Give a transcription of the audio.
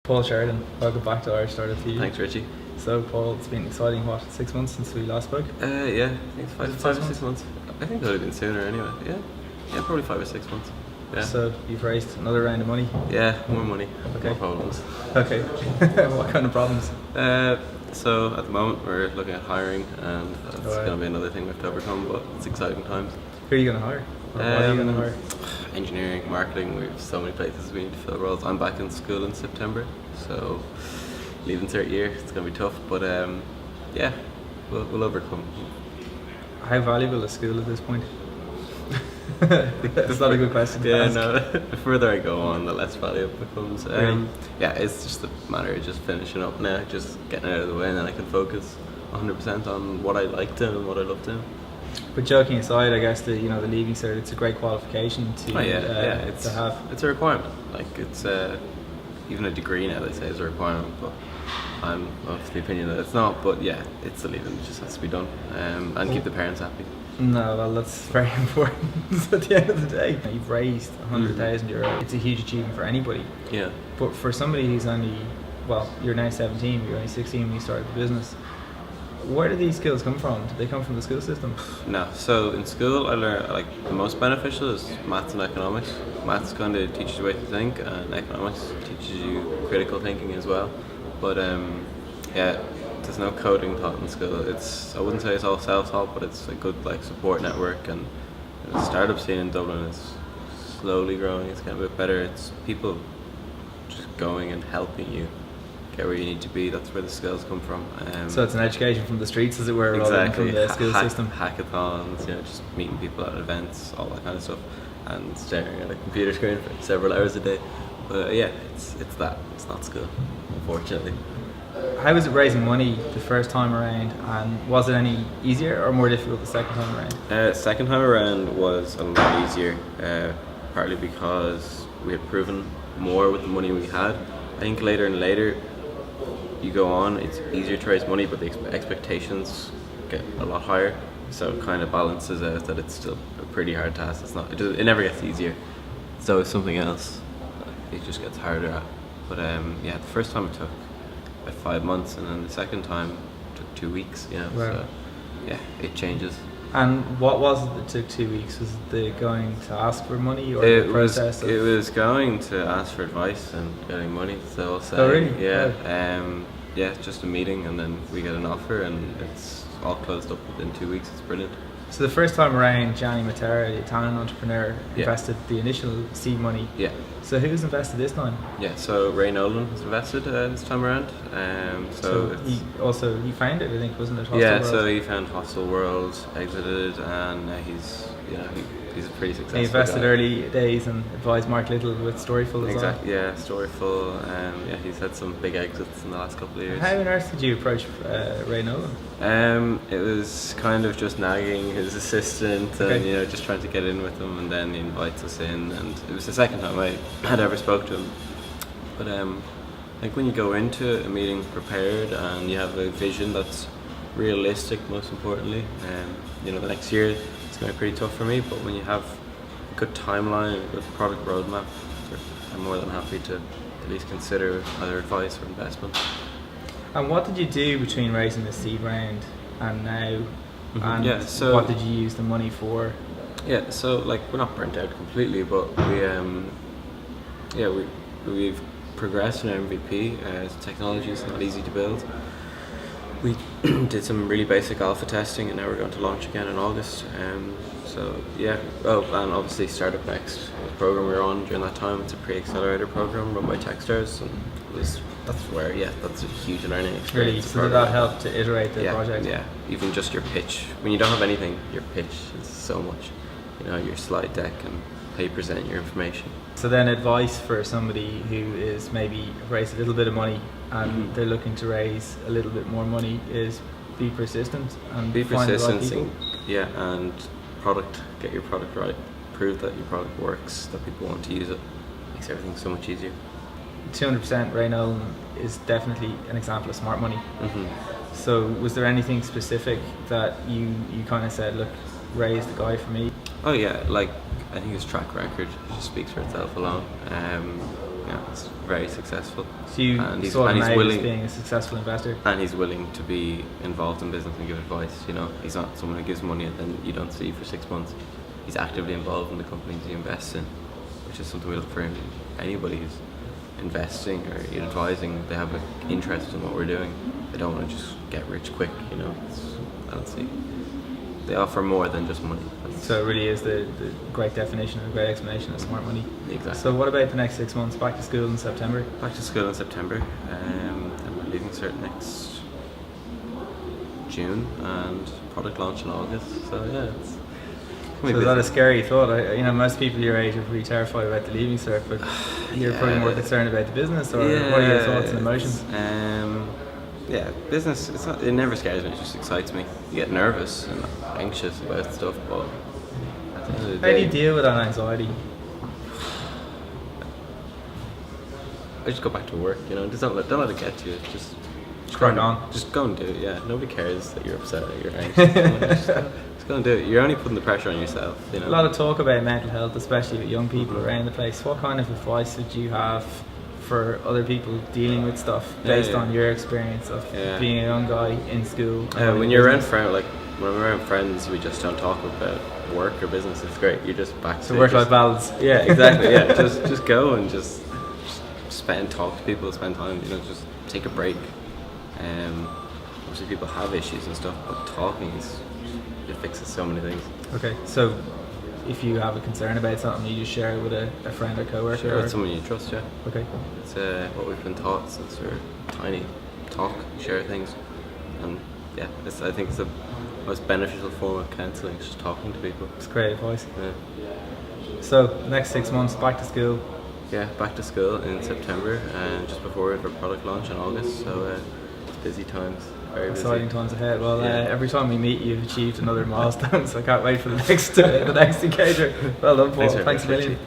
Paul Sheridan, welcome back to IrishStartUpTV. Thanks, Richie. So, Paul, it's been exciting, 6 months since we last spoke? Yeah, I think five or 6 months. I think it would have been sooner anyway. Yeah, probably 5 or 6 months. Yeah. So, you've raised another round of money? Yeah, more money, okay. More problems. Okay, what kind of problems? So, at the moment, we're looking at hiring, and that's going to be another thing we have to overcome, but it's exciting times. Who are you going to hire? Or what are you going to hire? Engineering, marketing, we have so many places we need to fill roles. I'm back in school in September, so leaving third year, it's going to be tough, but yeah, we'll overcome. How valuable is school at this point? That's not a good question to ask. No, the further I go on, the less valuable it becomes. Really? Yeah, it's just a matter of just finishing up now, just getting it out of the way, and then I can focus 100% on what I like doing and what I love doing. But joking aside, I guess the leaving cert, it's a great qualification to to have. It's a requirement. Like it's even a degree now they say is a requirement, but I'm of the opinion that it's not. But yeah, it's the leaving. It just has to be done, and keep the parents happy. No, well, that's very important at the end of the day. You've raised €100,000. It's a huge achievement for anybody. Yeah. But for somebody who's only, well, you're now 17, you're only 16 when you started the business. Where do these skills come from? Do they come from the school system? No. So in school, I learned the most beneficial is maths and economics. Maths kind of teaches you the way to think, and economics teaches you critical thinking as well. But yeah, there's no coding taught in school. I wouldn't say it's all self-taught, but it's a good support network, and the startup scene in Dublin is slowly growing. It's getting a bit better. It's people just going and helping you get where you need to be. That's where the skills come from. So it's an education from the streets, as it were, rather than from the school system. Hackathons, just meeting people at events, all that kind of stuff, and staring at a computer screen for several hours a day. But yeah, it's that. It's not school, unfortunately. How was it raising money the first time around, and was it any easier or more difficult the second time around? Second time around was a lot easier, partly because we had proven more with the money we had. I think later and later you go on, it's easier to raise money, but the expectations get a lot higher, so it kind of balances out that it's still a pretty hard task. It never gets easier, so it's something else, it just gets harder at. But yeah, the first time it took about 5 months, and then the second time took 2 weeks. Wow. So yeah, it changes. And what was it that took 2 weeks? Was it the going to ask for money, or the process? It was going to ask for advice and getting money. So I'll say, oh really? Yeah, oh. Yeah, just a meeting, and then we get an offer, and it's all closed up within 2 weeks. It's brilliant. So the first time around, Gianni Matera, the Italian entrepreneur, invested the initial seed money. Yeah. So who's invested this time? Yeah, so Ray Nolan has invested this time around. So he founded, I think, wasn't it? Hostel World? So he found Hostel World, exited, and he's a pretty successful He invested guy. Early days and advised Mark Little with Storyful as well. Exactly, yeah, Storyful. Yeah, he's had some big exits in the last couple of years. How on earth did you approach Ray Nolan? It was kind of just nagging his assistant, and just trying to get in with him, and then he invites us in, and it was the second time I had ever spoke to him. But I think when you go into a meeting prepared and you have a vision that's realistic, most importantly, the next year it's going to be pretty tough for me, but when you have a good timeline, a good product roadmap, I'm more than happy to at least consider either advice or investment. And what did you do between raising the seed round and now? And what did you use the money for? Yeah, so we're not burnt out completely, but we've progressed in our MVP. Technology is not easy to build. We did some really basic alpha testing, and now we're going to launch again in August. So yeah, and obviously Startup Next, the program we were on during that time, it's a pre-accelerator program run by Techstars, and that's a huge learning experience. Really, so did that help to iterate the project? Yeah, even just your pitch. When you don't have anything, your pitch is so much. Your slide deck and how you present your information. So then advice for somebody who is maybe raised a little bit of money and they're looking to raise a little bit more money is be persistent and find the right people. And get your product right. Prove that your product works, that people want to use it. Makes everything so much easier. 200% Ray Nolan is definitely an example of smart money. So was there anything specific that you kind of said, look, Ray's the guy for me? Oh yeah, I think his track record just speaks for itself alone. it's very successful. So you saw him out as being a successful investor. And he's willing to be involved in business and give advice. You know, he's not someone who gives money and then you don't see for 6 months. He's actively involved in the companies he invests in, which is something we look for in anybody who's investing or advising. They have an interest in what we're doing. They don't want to just get rich quick. You know, I don't see. They offer more than just money. So it really is the great definition and great explanation of smart money. Exactly. So what about the next 6 months? Back to school in September? Back to school in September. Then we're leaving cert next June and product launch in August. So yeah, so is that a scary thought? Most people your age are pretty terrified about the leaving cert, but you're probably more concerned about the business, or what are your thoughts and emotions? Yeah, business, it never scares me, it just excites me. You get nervous and anxious about stuff, but at the end of the day... How do you deal with that anxiety? I just go back to work, just don't let it get to you. Just crack on. Just go and do it, yeah. Nobody cares that you're upset or you're anxious. Just go and do it. You're only putting the pressure on yourself, A lot of talk about mental health, especially with young people around the place. What kind of advice would you have for other people dealing with stuff based on your experience of being a young guy in school? When you're around friends, when we're around friends, we just don't talk about work or business. It's great. You're just back to work-life balance. Yeah, exactly. Yeah, just go and just talk to people, spend time. Just take a break. Obviously, people have issues and stuff, but talking it fixes so many things. Okay, so if you have a concern about something, you just share it with a friend or co-worker? Share it with someone you trust, yeah. Okay. It's what we've been taught since we're tiny. Talk, share things, and yeah, I think it's the most beneficial form of counselling, is just talking to people. It's great advice. Yeah. So, next 6 months, back to school? Yeah, back to school in September, and just before we have our product launch in August, so it's busy times. Very busy. Exciting times ahead. Well, every time we meet, you've achieved another milestone, so I can't wait for the next encounter. Well done, Paul. Thanks a million.